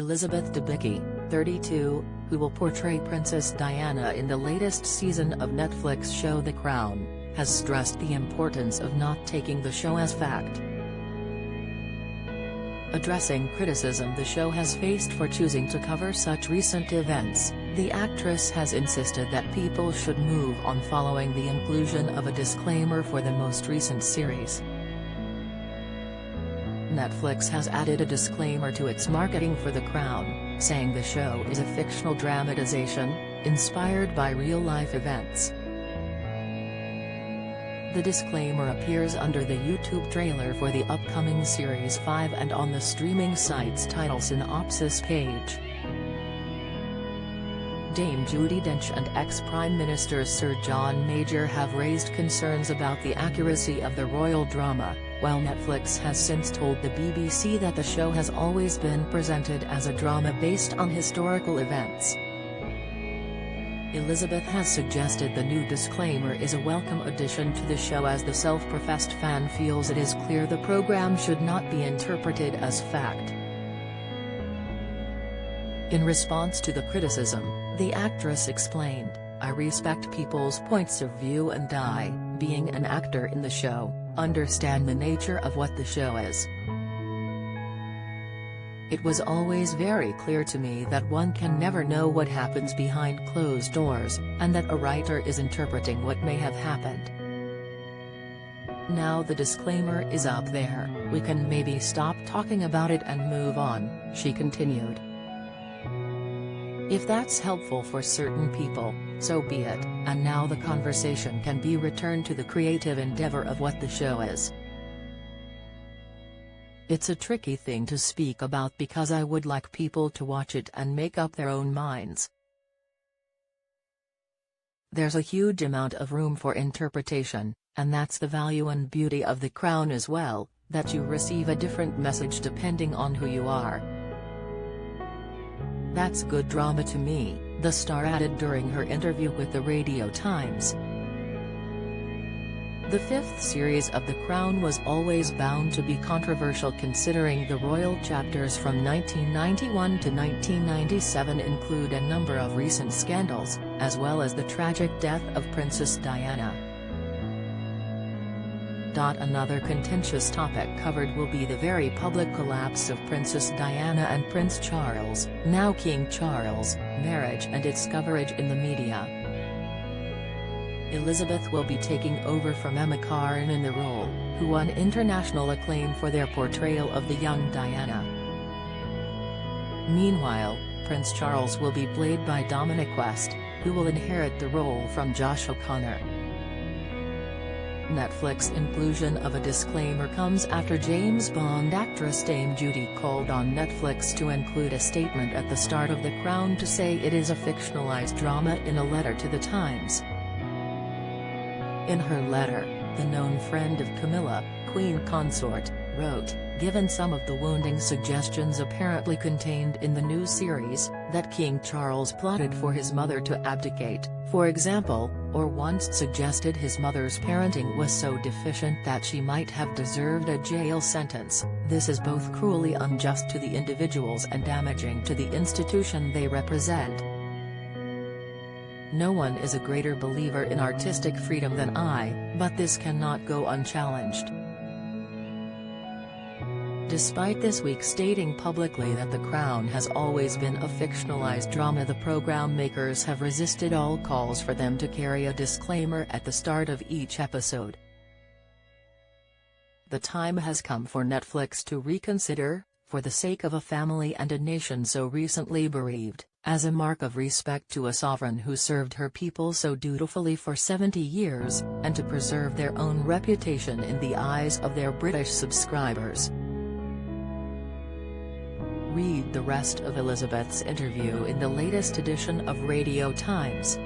Elizabeth Debicki, 32, who will portray Princess Diana in the latest season of Netflix show The Crown, has stressed the importance of not taking the show as fact. Addressing criticism the show has faced for choosing to cover such recent events, the actress has insisted that people should move on following the inclusion of a disclaimer for the most recent series. Netflix has added a disclaimer to its marketing for The Crown, saying the show is a fictional dramatization, inspired by real-life events. The disclaimer appears under the YouTube trailer for the upcoming Series 5 and on the streaming site's title synopsis page. Dame Judi Dench and ex-Prime Minister Sir John Major have raised concerns about the accuracy of the royal drama, while Netflix has since told the BBC that the show has always been presented as a drama based on historical events. Elizabeth has suggested the new disclaimer is a welcome addition to the show, as the self-professed fan feels it is clear the program should not be interpreted as fact. In response to the criticism, the actress explained, "I respect people's points of view and I, being an actor in the show, understand the nature of what the show is. It was always very clear to me that one can never know what happens behind closed doors, and that a writer is interpreting what may have happened. Now the disclaimer is up there, we can maybe stop talking about it and move on," she continued. "If that's helpful for certain people, so be it, and now the conversation can be returned to the creative endeavor of what the show is. It's a tricky thing to speak about because I would like people to watch it and make up their own minds. There's a huge amount of room for interpretation, and that's the value and beauty of The Crown as well, that you receive a different message depending on who you are. That's good drama to me," the star added during her interview with the Radio Times. The fifth series of The Crown was always bound to be controversial, considering the royal chapters from 1991 to 1997 include a number of recent scandals, as well as the tragic death of Princess Diana. Another contentious topic covered will be the very public collapse of Princess Diana and Prince Charles, now King Charles, marriage and its coverage in the media. Elizabeth will be taking over from Emma Corrin in the role, who won international acclaim for their portrayal of the young Diana. Meanwhile, Prince Charles will be played by Dominic West, who will inherit the role from Josh O'Connor. Netflix inclusion of a disclaimer comes after James Bond actress Dame Judi called on Netflix to include a statement at the start of The Crown to say it is a fictionalized drama in a letter to The Times. In her letter, the known friend of Camilla, Queen Consort, wrote, "Given some of the wounding suggestions apparently contained in the new series, that King Charles plotted for his mother to abdicate, for example, or once suggested his mother's parenting was so deficient that she might have deserved a jail sentence, this is both cruelly unjust to the individuals and damaging to the institution they represent. No one is a greater believer in artistic freedom than I, but this cannot go unchallenged." Despite this week stating publicly that The Crown has always been a fictionalized drama, the program makers have resisted all calls for them to carry a disclaimer at the start of each episode. The time has come for Netflix to reconsider, for the sake of a family and a nation so recently bereaved, as a mark of respect to a sovereign who served her people so dutifully for 70 years, and to preserve their own reputation in the eyes of their British subscribers. Read the rest of Elizabeth's interview in the latest edition of Radio Times.